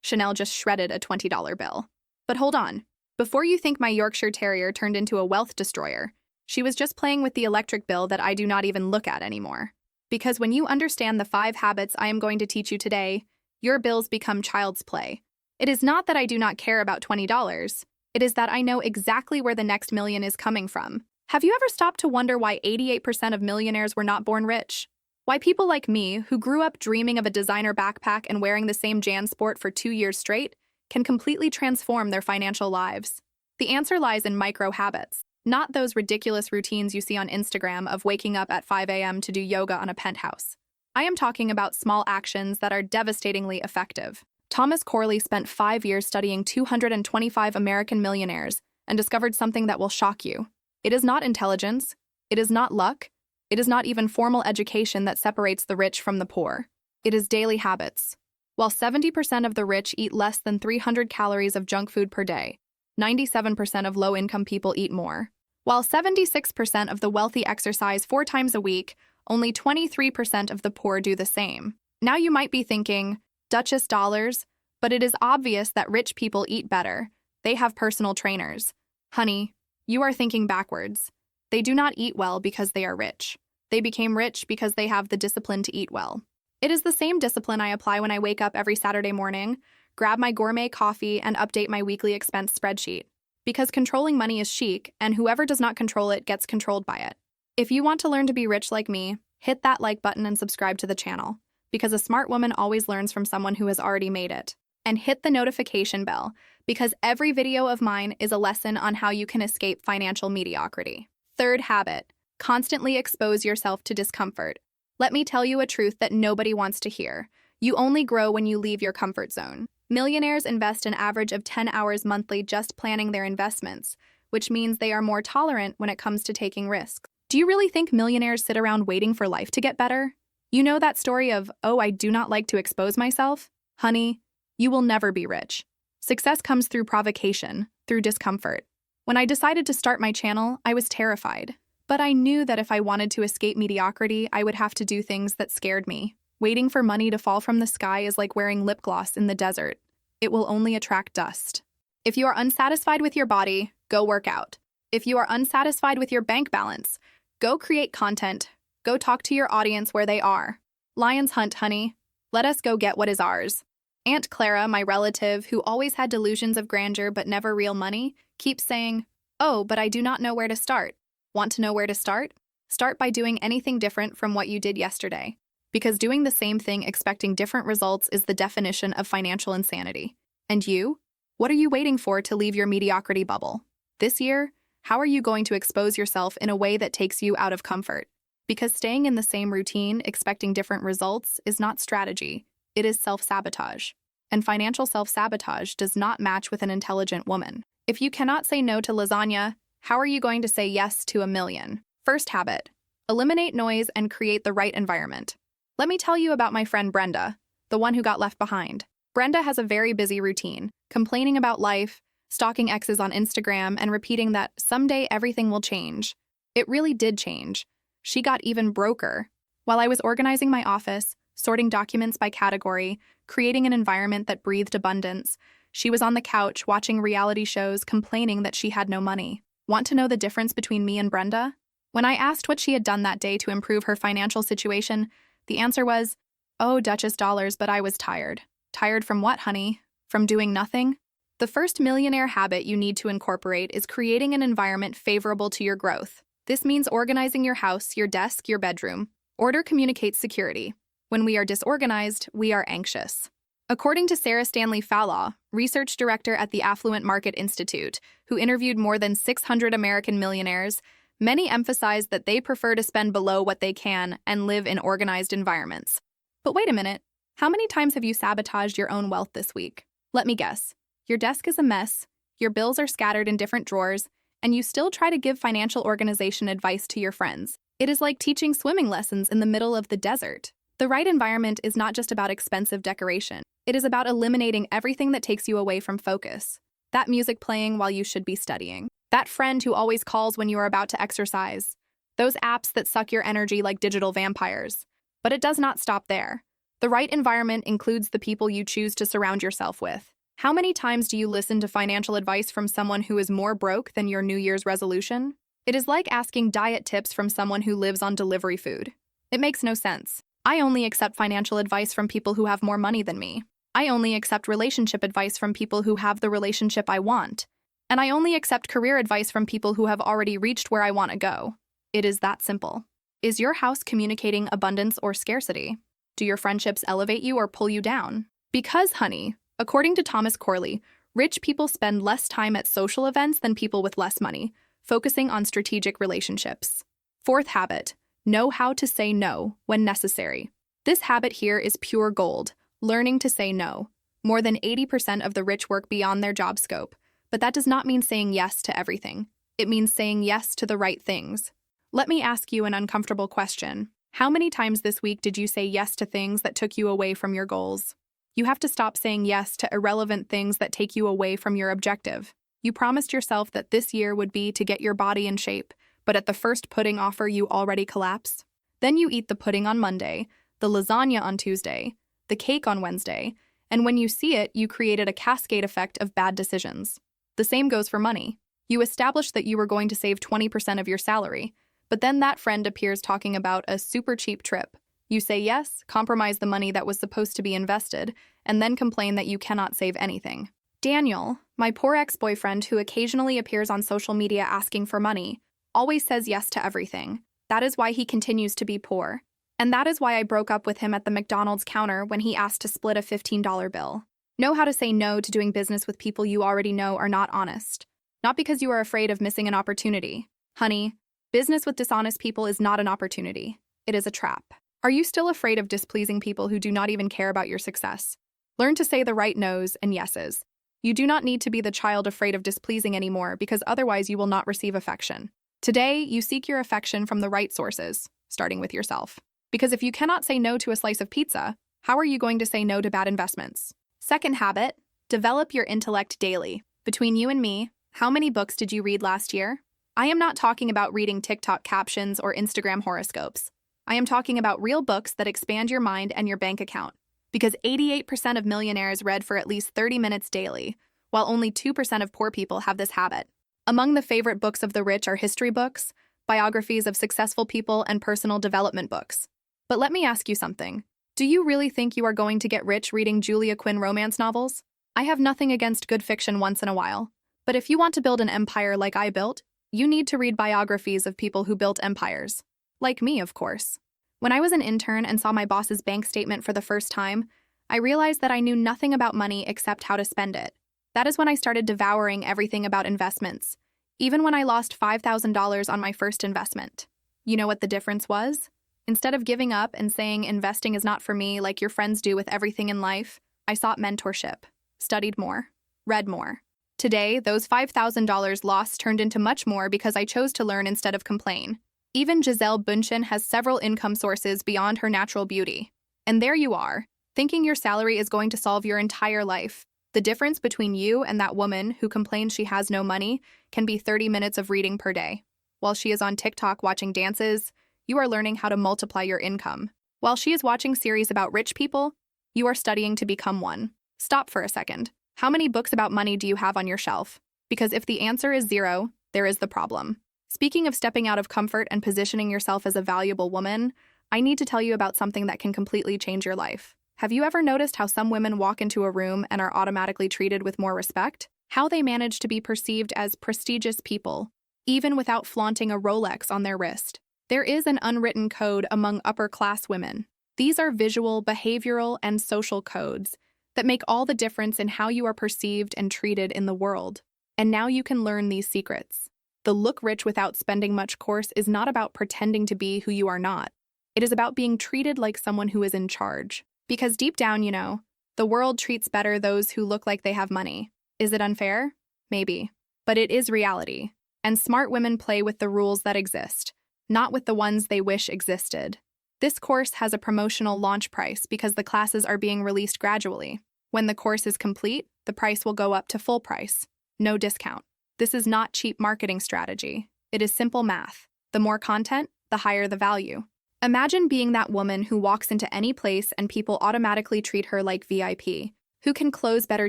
Chanel just shredded a $20 bill. But hold on. Before you think my Yorkshire Terrier turned into a wealth destroyer, she was just playing with the electric bill that I do not even look at anymore. Because when you understand the 5 habits I am going to teach you today, your bills become child's play. It is not that I do not care about $20. It is that I know exactly where the next million is coming from. Have you ever stopped to wonder why 88% of millionaires were not born rich? Why people like me, who grew up dreaming of a designer backpack and wearing the same JanSport for 2 years straight, can completely transform their financial lives? The answer lies in micro habits, not those ridiculous routines you see on Instagram of waking up at 5 a.m. to do yoga on a penthouse. I am talking about small actions that are devastatingly effective. Thomas Corley spent 5 years studying 225 American millionaires and discovered something that will shock you. It is not intelligence, it is not luck, it is not even formal education that separates the rich from the poor. It is daily habits. While 70% of the rich eat less than 300 calories of junk food per day, 97% of low-income people eat more. While 76% of the wealthy exercise 4 times a week, only 23% of the poor do the same. Now you might be thinking, Duchess dollars, but it is obvious that rich people eat better. They have personal trainers. Honey, you are thinking backwards. They do not eat well because they are rich. They became rich because they have the discipline to eat well. It is the same discipline I apply when I wake up every Saturday morning, grab my gourmet coffee, and update my weekly expense spreadsheet. Because controlling money is chic, and whoever does not control it gets controlled by it. If you want to learn to be rich like me, hit that like button and subscribe to the channel, because a smart woman always learns from someone who has already made it. And hit the notification bell, because every video of mine is a lesson on how you can escape financial mediocrity. Third habit, constantly expose yourself to discomfort. Let me tell you a truth that nobody wants to hear. You only grow when you leave your comfort zone. Millionaires invest an average of 10 hours monthly just planning their investments, which means they are more tolerant when it comes to taking risks. Do you really think millionaires sit around waiting for life to get better? You know that story of, oh, I do not like to expose myself? Honey, you will never be rich. Success comes through provocation, through discomfort. When I decided to start my channel, I was terrified. But I knew that if I wanted to escape mediocrity, I would have to do things that scared me. Waiting for money to fall from the sky is like wearing lip gloss in the desert. It will only attract dust. If you are unsatisfied with your body, go work out. If you are unsatisfied with your bank balance, go create content. Go talk to your audience where they are. Lions hunt, honey. Let us go get what is ours. Aunt Clara, my relative, who always had delusions of grandeur but never real money, keeps saying, "Oh, but I do not know where to start." Want to know where to start? Start by doing anything different from what you did yesterday. Because doing the same thing expecting different results is the definition of financial insanity. And you? What are you waiting for to leave your mediocrity bubble? This year, how are you going to expose yourself in a way that takes you out of comfort? Because staying in the same routine, expecting different results, is not strategy. It is self-sabotage. And financial self-sabotage does not match with an intelligent woman. If you cannot say no to lasagna, how are you going to say yes to $1 million? First habit, eliminate noise and create the right environment. Let me tell you about my friend Brenda, the one who got left behind. Brenda has a very busy routine, complaining about life, stalking exes on Instagram, and repeating that someday everything will change. It really did change. She got even broker. While I was organizing my office, sorting documents by category, creating an environment that breathed abundance, she was on the couch watching reality shows complaining that she had no money. Want to know the difference between me and Brenda? When I asked what she had done that day to improve her financial situation, the answer was, "Oh, Duchess dollars, but I was tired." Tired from what, honey? From doing nothing? The first millionaire habit you need to incorporate is creating an environment favorable to your growth. This means organizing your house, your desk, your bedroom. Order communicates security. When we are disorganized, we are anxious. According to Sarah Stanley Falaw, research director at the Affluent Market Institute, who interviewed more than 600 American millionaires, many emphasize that they prefer to spend below what they can and live in organized environments. But wait a minute, how many times have you sabotaged your own wealth this week? Let me guess. Your desk is a mess, your bills are scattered in different drawers, and you still try to give financial organization advice to your friends. It is like teaching swimming lessons in the middle of the desert. The right environment is not just about expensive decoration. It is about eliminating everything that takes you away from focus. That music playing while you should be studying. That friend who always calls when you are about to exercise. Those apps that suck your energy like digital vampires. But it does not stop there. The right environment includes the people you choose to surround yourself with. How many times do you listen to financial advice from someone who is more broke than your New Year's resolution? It is like asking diet tips from someone who lives on delivery food. It makes no sense. I only accept financial advice from people who have more money than me. I only accept relationship advice from people who have the relationship I want. And I only accept career advice from people who have already reached where I want to go. It is that simple. Is your house communicating abundance or scarcity? Do your friendships elevate you or pull you down? Because, honey, according to Thomas Corley, rich people spend less time at social events than people with less money, focusing on strategic relationships. Fourth habit, know how to say no when necessary. This habit here is pure gold, learning to say no. More than 80% of the rich work beyond their job scope, but that does not mean saying yes to everything. It means saying yes to the right things. Let me ask you an uncomfortable question. How many times this week did you say yes to things that took you away from your goals? You have to stop saying yes to irrelevant things that take you away from your objective. You promised yourself that this year would be to get your body in shape, but at the first pudding offer you already collapse. Then you eat the pudding on Monday, the lasagna on Tuesday, the cake on Wednesday, and when you see it, you created a cascade effect of bad decisions. The same goes for money. You established that you were going to save 20% of your salary, but then that friend appears talking about a super cheap trip. You say yes, compromise the money that was supposed to be invested, and then complain that you cannot save anything. Daniel, my poor ex-boyfriend who occasionally appears on social media asking for money, always says yes to everything. That is why he continues to be poor. And that is why I broke up with him at the McDonald's counter when he asked to split a $15 bill. Know how to say no to doing business with people you already know are not honest. Not because you are afraid of missing an opportunity. Honey, business with dishonest people is not an opportunity. It is a trap. Are you still afraid of displeasing people who do not even care about your success? Learn to say the right no's and yeses. You do not need to be the child afraid of displeasing anymore because otherwise you will not receive affection. Today, you seek your affection from the right sources, starting with yourself. Because if you cannot say no to a slice of pizza, how are you going to say no to bad investments? Second habit, develop your intellect daily. Between you and me, how many books did you read last year? I am not talking about reading TikTok captions or Instagram horoscopes. I am talking about real books that expand your mind and your bank account. Because 88% of millionaires read for at least 30 minutes daily, while only 2% of poor people have this habit. Among the favorite books of the rich are history books, biographies of successful people, and personal development books. But let me ask you something. Do you really think you are going to get rich reading Julia Quinn romance novels? I have nothing against good fiction once in a while. But if you want to build an empire like I built, you need to read biographies of people who built empires. Like me, of course. When I was an intern and saw my boss's bank statement for the first time, I realized that I knew nothing about money except how to spend it. That is when I started devouring everything about investments, even when I lost $5,000 on my first investment. You know what the difference was? Instead of giving up and saying investing is not for me like your friends do with everything in life, I sought mentorship, studied more, read more. Today, those $5,000 lost turned into much more because I chose to learn instead of complain. Even Gisele Bündchen has several income sources beyond her natural beauty. And there you are, thinking your salary is going to solve your entire life. The difference between you and that woman who complains she has no money can be 30 minutes of reading per day. While she is on TikTok watching dances, you are learning how to multiply your income. While she is watching series about rich people, you are studying to become one. Stop for a second. How many books about money do you have on your shelf? Because if the answer is 0, there is the problem. Speaking of stepping out of comfort and positioning yourself as a valuable woman, I need to tell you about something that can completely change your life. Have you ever noticed how some women walk into a room and are automatically treated with more respect? How they manage to be perceived as prestigious people, even without flaunting a Rolex on their wrist? There is an unwritten code among upper-class women. These are visual, behavioral, and social codes that make all the difference in how you are perceived and treated in the world. And now you can learn these secrets. The Look Rich Without Spending Much course is not about pretending to be who you are not. It is about being treated like someone who is in charge. Because deep down, you know, the world treats better those who look like they have money. Is it unfair? Maybe. But it is reality. And smart women play with the rules that exist, not with the ones they wish existed. This course has a promotional launch price because the classes are being released gradually. When the course is complete, the price will go up to full price. No discount. This is not cheap marketing strategy. It is simple math. The more content, the higher the value. Imagine being that woman who walks into any place and people automatically treat her like VIP, who can close better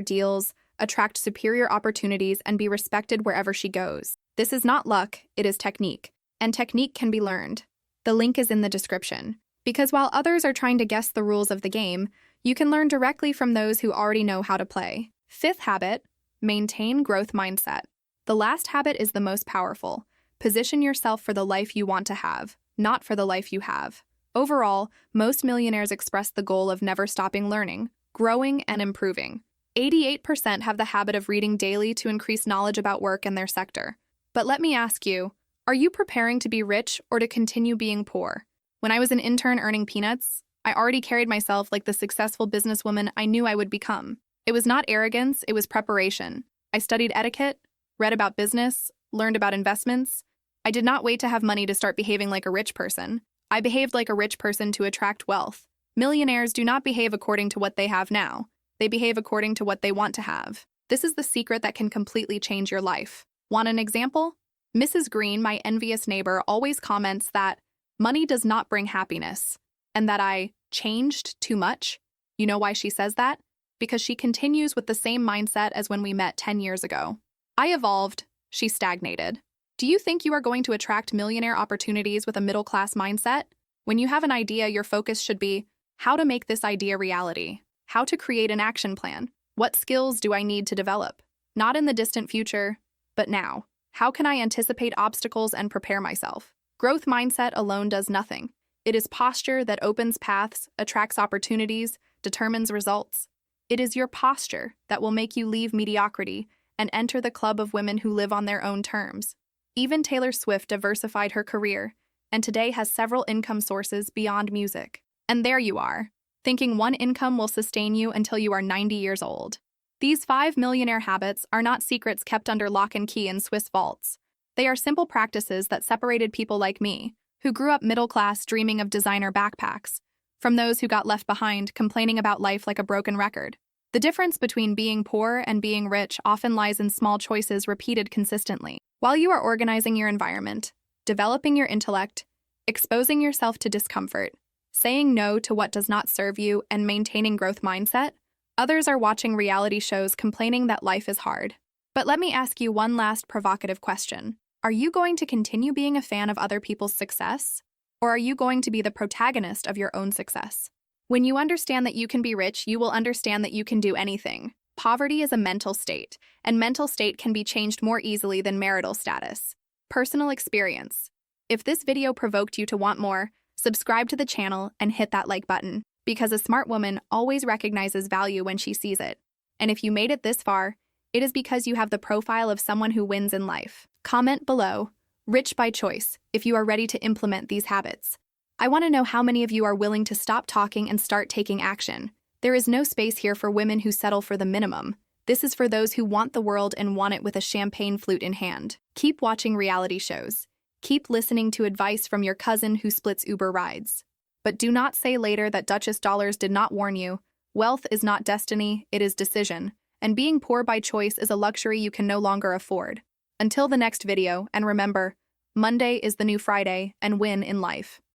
deals, attract superior opportunities, and be respected wherever she goes. This is not luck, it is technique. And technique can be learned. The link is in the description. Because while others are trying to guess the rules of the game, you can learn directly from those who already know how to play. Fifth habit, maintain growth mindset. The last habit is the most powerful. Position yourself for the life you want to have, not for the life you have. Overall, most millionaires express the goal of never stopping learning, growing, and improving. 88% have the habit of reading daily to increase knowledge about work and their sector. But let me ask you, are you preparing to be rich or to continue being poor? When I was an intern earning peanuts, I already carried myself like the successful businesswoman I knew I would become. It was not arrogance, it was preparation. I studied etiquette, read about business, learned about investments. I did not wait to have money to start behaving like a rich person. I behaved like a rich person to attract wealth. Millionaires do not behave according to what they have now. They behave according to what they want to have. This is the secret that can completely change your life. Want an example? Mrs. Green, my envious neighbor, always comments that money does not bring happiness, and that I changed too much. You know why she says that? Because she continues with the same mindset as when we met 10 years ago. I evolved, she stagnated. Do you think you are going to attract millionaire opportunities with a middle-class mindset? When you have an idea, your focus should be how to make this idea reality, how to create an action plan, what skills do I need to develop? Not in the distant future, but now. How can I anticipate obstacles and prepare myself? Growth mindset alone does nothing. It is posture that opens paths, attracts opportunities, determines results. It is your posture that will make you leave mediocrity and enter the club of women who live on their own terms. Even Taylor Swift diversified her career, and today has several income sources beyond music. And there you are, thinking one income will sustain you until you are 90 years old. These 5 millionaire habits are not secrets kept under lock and key in Swiss vaults. They are simple practices that separated people like me, who grew up middle class dreaming of designer backpacks, from those who got left behind complaining about life like a broken record. The difference between being poor and being rich often lies in small choices repeated consistently. While you are organizing your environment, developing your intellect, exposing yourself to discomfort, saying no to what does not serve you, and maintaining growth mindset, others are watching reality shows complaining that life is hard. But let me ask you one last provocative question. Are you going to continue being a fan of other people's success? Or are you going to be the protagonist of your own success? When you understand that you can be rich, you will understand that you can do anything. Poverty is a mental state, and mental state can be changed more easily than marital status. Personal experience. If this video provoked you to want more, subscribe to the channel and hit that like button, because a smart woman always recognizes value when she sees it. And if you made it this far, it is because you have the profile of someone who wins in life. Comment below, rich by choice, if you are ready to implement these habits. I want to know how many of you are willing to stop talking and start taking action. There is no space here for women who settle for the minimum. This is for those who want the world and want it with a champagne flute in hand. Keep watching reality shows. Keep listening to advice from your cousin who splits Uber rides. But do not say later that Duchess Dollars did not warn you. Wealth is not destiny, it is decision. And being poor by choice is a luxury you can no longer afford. Until the next video, and remember, Monday is the new Friday, and win in life.